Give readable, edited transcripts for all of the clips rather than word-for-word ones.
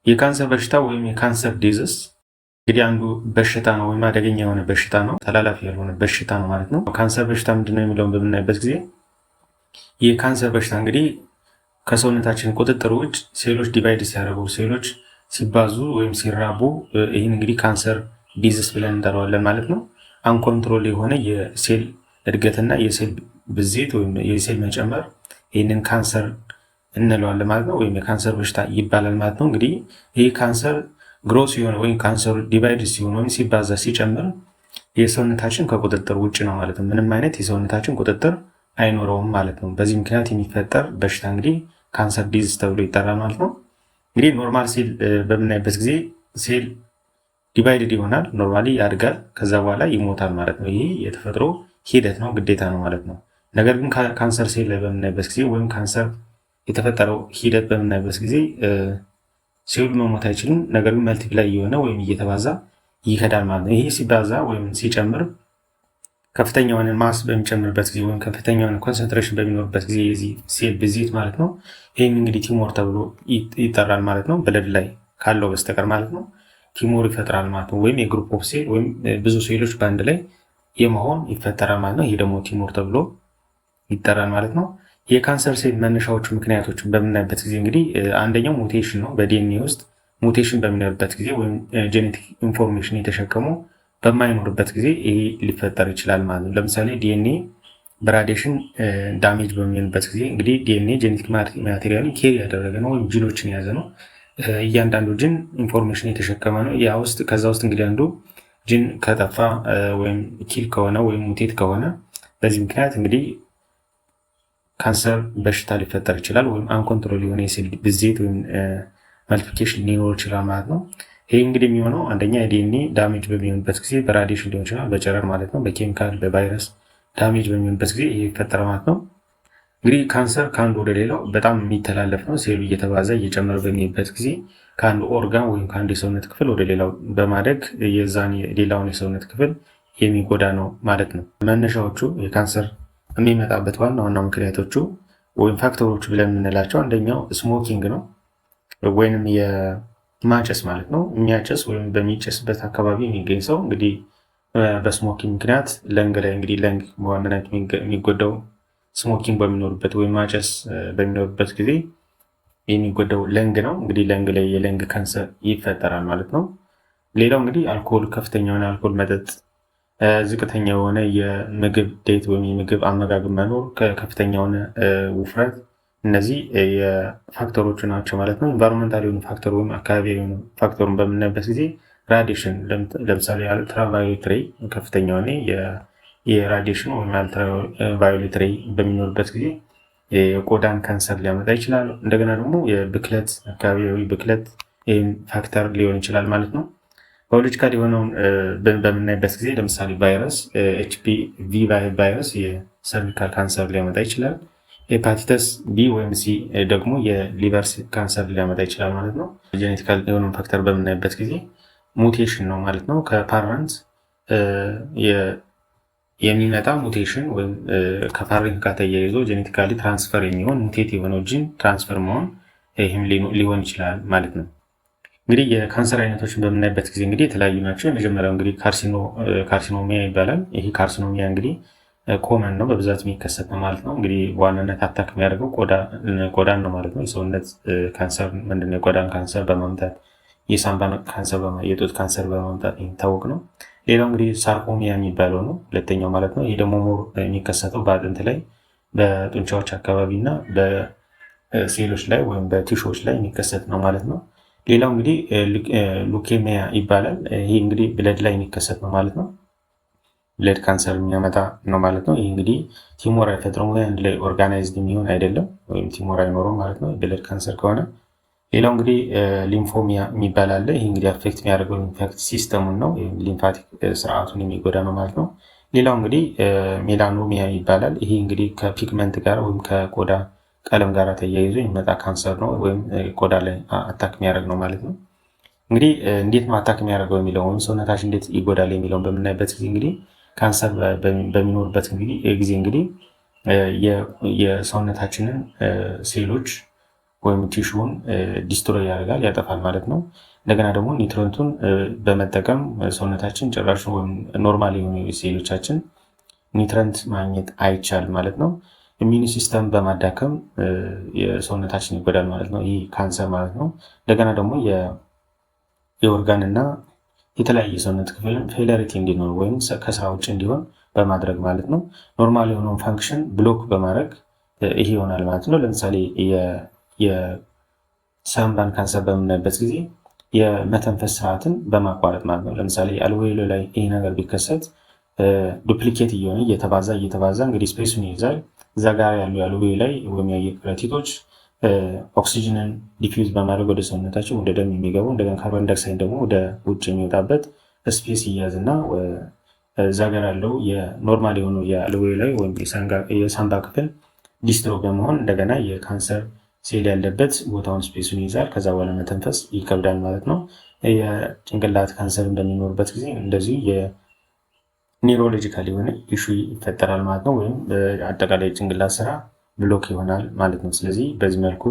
የካንሰር በሽታ ወይም የካንሰር ዲዚዝ እንግዲህ አንዱ በሽታ ነው ወይም አደገኛ የሆነ በሽታ ነው፣ ተላላፊ ያልሆነ በሽታ ነው ማለት ነው። ካንሰር በሽታ ምንድነው የሚለውን በምናይበት ጊዜ የካንሰር በሽታ እንግዲህ ከሰውነታችን ቁጥጥር ውጭ ሴሎች ዲቫይድ ሲያደርጉ፣ ሴሎች ሲባዙ ወይም ሲራቡ ይህን እንግዲህ ካንሰር ዲዚዝ ብለን እንጠራዋለን ማለት ነው። አንኮንትሮል የሆነ የሴል እድገትና የሴል ብዜት ወይም የሴል መጨመር ይህንን ካንሰር እንለዋለን ማለት ነው፣ ወይም የካንሰር በሽታ ይባላል ማለት ነው። እንግዲህ ይህ ካንሰር ግሮስ ሲሆን ወይም ካንሰሩ ዲቫይድ ሲሆን ወይም ሲባዛ ሲጨምር የሰውነታችን ከቁጥጥር ውጭ ነው ማለት ነው። ምንም አይነት የሰውነታችን ቁጥጥር አይኖረውም ማለት ነው። በዚህ ምክንያት የሚፈጠር በሽታ እንግዲህ ካንሰር ዲዚዝ ተብሎ ይጠራል ማለት ነው። እንግዲህ ኖርማል ሴል በምናይበት ጊዜ ሴል ዲቫይድድ ይሆናል፣ ኖርማሊ ያድጋል፣ ከዛ በኋላ ይሞታል ማለት ነው። ይህ የተፈጥሮ ሂደት ነው፣ ግዴታ ነው ማለት ነው። ነገር ግን ካንሰር ሴል ላይ በምናይበት ጊዜ ወይም ካንሰር የተፈጠረው ሂደት በምናይበት ጊዜ ሴሉ መሞት አይችልም። ነገር ግን መልቲፕላይ የሆነ ወይም እየተባዛ ይሄዳል ማለት ነው። ይሄ ሲባዛ ወይም ሲጨምር ከፍተኛ የሆነ ማስ በሚጨምርበት ጊዜ ወይም ከፍተኛ የሆነ ኮንሰንትሬሽን በሚኖርበት ጊዜ የዚህ ሴል ብዜት ማለት ነው። ይህም እንግዲህ ቲሞር ተብሎ ይጠራል ማለት ነው። ብለድ ላይ ካለው በስተቀር ማለት ነው ቲሞር ይፈጥራል ማለት ነው። ወይም የግሩፕ ኦፍ ሴል ወይም ብዙ ሴሎች በአንድ ላይ የመሆን ይፈጠራል ማለት ነው። ይህ ደግሞ ቲሞር ተብሎ ይጠራል ማለት ነው። የካንሰር ሴል መነሻዎቹ ምክንያቶችን በምናይበት ጊዜ እንግዲህ አንደኛው ሙቴሽን ነው። በዲኤንኤ ውስጥ ሙቴሽን በሚኖርበት ጊዜ ወይም ጄኔቲክ ኢንፎርሜሽን የተሸከሙ በማይኖርበት ጊዜ ይሄ ሊፈጠር ይችላል ማለት ነው። ለምሳሌ ዲኤንኤ በራዲሽን ዳሜጅ በሚሆንበት ጊዜ እንግዲህ ዲኤንኤ ጄኔቲክ ማቴሪያልን ኬሪ ያደረገ ነው ወይም ጂኖችን የያዘ ነው። እያንዳንዱ ጅን ኢንፎርሜሽን የተሸከመ ነው። ያ ውስጥ ከዛ ውስጥ እንግዲህ አንዱ ጅን ከጠፋ ወይም ኪል ከሆነ ወይም ሙቴት ከሆነ በዚህ ምክንያት እንግዲህ ካንሰር በሽታ ሊፈጠር ይችላል። ወይም አንኮንትሮል የሆነ የሴል ብዜት ወይም ማልቲፕሊኬሽን ሊኖር ይችላል ማለት ነው። ይህ እንግዲህ የሚሆነው አንደኛ የዲኤንኤ ዳሜጅ በሚሆንበት ጊዜ በራዲሽን ሊሆን ይችላል፣ በጨረር ማለት ነው፣ በኬሚካል በቫይረስ ዳሜጅ በሚሆንበት ጊዜ ይህ ይፈጠራል ማለት ነው። እንግዲህ ካንሰር ከአንዱ ወደ ሌላው በጣም የሚተላለፍ ነው። ሴሉ እየተባዛ እየጨመረ በሚሄድበት ጊዜ ከአንዱ ኦርጋን ወይም ከአንዱ የሰውነት ክፍል ወደ ሌላው በማደግ የዛን ሌላውን የሰውነት ክፍል የሚጎዳ ነው ማለት ነው። መነሻዎቹ የካንሰር የሚመጣበት ዋና ዋና ምክንያቶቹ ወይም ፋክተሮቹ ብለን የምንላቸው አንደኛው ስሞኪንግ ነው፣ ወይንም የማጨስ ማለት ነው። የሚያጨስ ወይም በሚጨስበት አካባቢ የሚገኝ ሰው እንግዲህ በስሞኪንግ ምክንያት ለንግ ላይ እንግዲህ ለንግ በዋናነት የሚጎዳው ስሞኪንግ በሚኖርበት ወይም ማጨስ በሚኖርበት ጊዜ የሚጎዳው ለንግ ነው። እንግዲህ ለንግ ላይ የለንግ ካንሰር ይፈጠራል ማለት ነው። ሌላው እንግዲህ አልኮል፣ ከፍተኛ የሆነ አልኮል መጠጥ፣ ዝቅተኛ የሆነ የምግብ ዴት ወይም የምግብ አመጋገብ መኖር፣ ከፍተኛ የሆነ ውፍረት፣ እነዚህ የፋክተሮቹ ናቸው ማለት ነው። ኢንቫይሮንመንታል የሆኑ ፋክተር ወይም አካባቢ የሆኑ ፋክተሩን በምናይበት ጊዜ ራዲሽን፣ ለምሳሌ አልትራቫዮሌት ሬይ ከፍተኛ የሆነ የራዲሽን ወይም አልትራቫዮሌት ሬይ በሚኖርበት ጊዜ የቆዳን ካንሰር ሊያመጣ ይችላል። እንደገና ደግሞ የብክለት፣ አካባቢያዊ ብክለት ይህም ፋክተር ሊሆን ይችላል ማለት ነው። ባዮሎጂካል የሆነውን በምናይበት ጊዜ ለምሳሌ ቫይረስ ኤችፒቪ ቫይረስ የሰርቪካል ካንሰር ሊያመጣ ይችላል። ሄፓቲተስ ቢ ወይም ሲ ደግሞ የሊቨር ካንሰር ሊያመጣ ይችላል ማለት ነው። ጄኔቲካል የሆነውን ፋክተር በምናይበት ጊዜ ሙቴሽን ነው ማለት ነው። ከፓረንት የሚመጣ ሙቴሽን ወይም ከፓረንት ጋር ተያይዞ ጄኔቲካሊ ትራንስፈር የሚሆን ሙቴት የሆነው ጂን ትራንስፈር መሆን ይህም ሊሆን ይችላል ማለት ነው። እንግዲህ የካንሰር አይነቶችን በምናይበት ጊዜ እንግዲህ የተለያዩ ናቸው። የመጀመሪያው እንግዲህ ካርሲኖሚያ ይባላል። ይህ ካርሲኖሚያ እንግዲህ ኮመን ነው፣ በብዛት የሚከሰት ነው ማለት ነው። እንግዲህ በዋናነት አታክ የሚያደርገው ቆዳን ነው ማለት ነው። የሰውነት ካንሰር ምንድነው? የቆዳን ካንሰር በማምጣት የሳምባ ካንሰር፣ የጡት ካንሰር በማምጣት የሚታወቅ ነው። ሌላው እንግዲህ ሳርኮሚያ የሚባለው ነው፣ ሁለተኛው ማለት ነው። ይህ ደግሞ ሞር የሚከሰተው በአጥንት ላይ በጡንቻዎች አካባቢ እና በሴሎች ላይ ወይም በቲሾች ላይ የሚከሰት ነው ማለት ነው። ሌላው እንግዲህ ሉኬሚያ ይባላል። ይህ እንግዲህ ብለድ ላይ የሚከሰት ነው ማለት ነው። ብለድ ካንሰር የሚያመጣ ነው ማለት ነው። ይህ እንግዲህ ቲሞር አይፈጥርም ወይ አንድ ላይ ኦርጋናይዝድ የሚሆን አይደለም፣ ወይም ቲሞር አይኖረም ማለት ነው ብለድ ካንሰር ከሆነ። ሌላው እንግዲህ ሊምፎሚያ የሚባል አለ። ይህ እንግዲህ አፌክት የሚያደርገው ኢንፌክት ሲስተሙን ነው፣ ሊምፋቲክ ስርዓቱን የሚጎዳ ነው ማለት ነው። ሌላው እንግዲህ ሜላኖሚያ ይባላል። ይህ እንግዲህ ከፒግመንት ጋር ወይም ከቆዳ ቀለም ጋር ተያይዞ የሚመጣ ካንሰር ነው፣ ወይም ቆዳ ላይ አታክ የሚያደርግ ነው ማለት ነው። እንግዲህ እንዴት ነው አታክ የሚያደርገው የሚለው ወይም ሰውነታችን እንዴት ይጎዳል የሚለውን በምናይበት ጊዜ እንግዲህ ካንሰር በሚኖርበት ጊዜ እንግዲህ የሰውነታችንን ሴሎች ወይም ቲሹን ዲስትሮይ ያደርጋል፣ ያጠፋል ማለት ነው። እንደገና ደግሞ ኒውትረንቱን በመጠቀም ሰውነታችን ጭራሽ ወይም ኖርማል የሆኑ ሴሎቻችን ኒውትረንት ማግኘት አይቻልም ማለት ነው። ኢሚኒ ሲስተም በማዳከም የሰውነታችን ይጎዳል ማለት ነው። ይህ ካንሰር ማለት ነው። እንደገና ደግሞ የኦርጋን እና የተለያየ ሰውነት ክፍል ፌለሪቲ እንዲኖር ወይም ከስራ ውጭ እንዲሆን በማድረግ ማለት ነው። ኖርማል የሆነውን ፋንክሽን ብሎክ በማድረግ ይሄ ይሆናል ማለት ነው። ለምሳሌ የሳምባን ካንሰር በምናይበት ጊዜ የመተንፈስ ስርዓትን በማቋረጥ ማለት ነው። ለምሳሌ አልቬሎ ላይ ይሄ ነገር ቢከሰት ዱፕሊኬት እየሆነ እየተባዛ እንግዲህ ስፔሱን ይይዛል። እዛ ጋር ያሉ አልቬሎ ላይ ወይም የአየር ከረጢቶች ኦክሲጅንን ዲፊውዝ በማድረግ ወደ ሰውነታችን ወደ ደም የሚገቡ እንደገና ካርቦን ዳይኦክሳይድ ደግሞ ወደ ውጭ የሚወጣበት ስፔስ ይያዝና እዛ ጋር ያለው የኖርማል የሆነው የአልቬሎ ላይ ወይም የሳምባ ክፍል ዲስትሮ በመሆን እንደገና የካንሰር ሴል ያለበት ቦታውን ስፔሱን ይይዛል። ከዛ በኋላ መተንፈስ ይከብዳል ማለት ነው። የጭንቅላት ካንሰር በሚኖርበት ጊዜ እንደዚሁ የኒውሮሎጂካል የሆነ ኢሹ ይፈጠራል ማለት ነው። ወይም አጠቃላይ ጭንቅላት ስራ ብሎክ ይሆናል ማለት ነው። ስለዚህ በዚህ መልኩ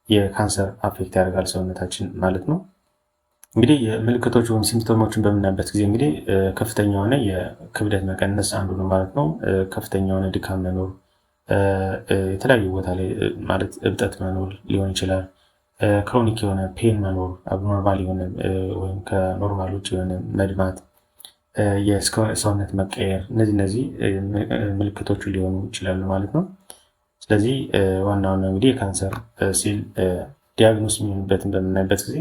የካንሰር አፌክት ያደርጋል ሰውነታችን ማለት ነው። እንግዲህ የምልክቶች ወይም ሲምፕቶሞችን በምናይበት ጊዜ እንግዲህ ከፍተኛ የሆነ የክብደት መቀነስ አንዱ ነው ማለት ነው። ከፍተኛ የሆነ ድካም መኖር፣ የተለያዩ ቦታ ላይ ማለት እብጠት መኖር ሊሆን ይችላል። ክሮኒክ የሆነ ፔን መኖር፣ አብኖርማል የሆነ ወይም ከኖርማል ውጭ የሆነ መድማት፣ የሰውነት መቀየር፣ እነዚህ ምልክቶቹ ሊሆኑ ይችላሉ ማለት ነው። ስለዚህ ዋናው እንግዲህ የካንሰር ሴል ዲያግኖስ የሚሆንበትን በምናይበት ጊዜ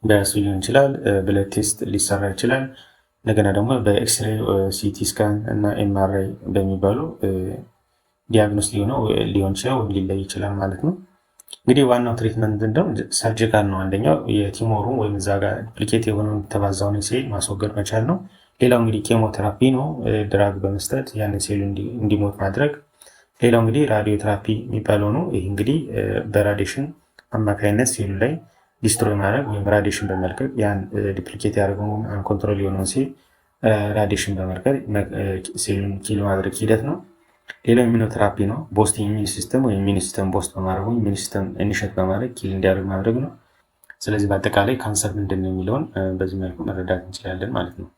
በሱ ሊሆን ይችላል። ብለድ ቴስት ሊሰራ ይችላል። እንደገና ደግሞ በኤክስሬ፣ ሲቲ ስካን እና ኤምአርአይ በሚባሉ ዲያግኖስ ሊሆን ይችላል ወይም ሊለይ ይችላል ማለት ነው። እንግዲህ ዋናው ትሪትመንት እንደው ሰርጂካል ነው። አንደኛው የቲሞሩ ወይም እዛ ጋር ዱፕሊኬት የሆነውን የተባዛውን ሴል ማስወገድ መቻል ነው። ሌላው እንግዲህ ኬሞቴራፒ ነው፣ ድራግ በመስጠት ያንን ሴሉ እንዲሞት ማድረግ። ሌላው እንግዲህ ራዲዮ ቴራፒ የሚባለው ነው። ይህ እንግዲህ በራዲሽን አማካኝነት ሴሉ ላይ ዲስትሮይ ማድረግ ወይም ራዲሽን በመልቀቅ ያን ዲፕሊኬት ያደርገው አንኮንትሮል የሆነውን ሴል ራዲሽን በመልቀቅ ሴሉን ኪል ማድረግ ሂደት ነው። ሌላው ኢሚኖቴራፒ ነው። ቦስት ኢሚኒ ሲስተም ወይም ኢሚኒ ሲስተም ቦስት በማድረግ ወይም ኢሚኒ ሲስተም ኢኒሼት በማድረግ ኪል እንዲያደርግ ማድረግ ነው። ስለዚህ በአጠቃላይ ካንሰር ምንድን ነው የሚለውን በዚህ መልኩ መረዳት እንችላለን ማለት ነው።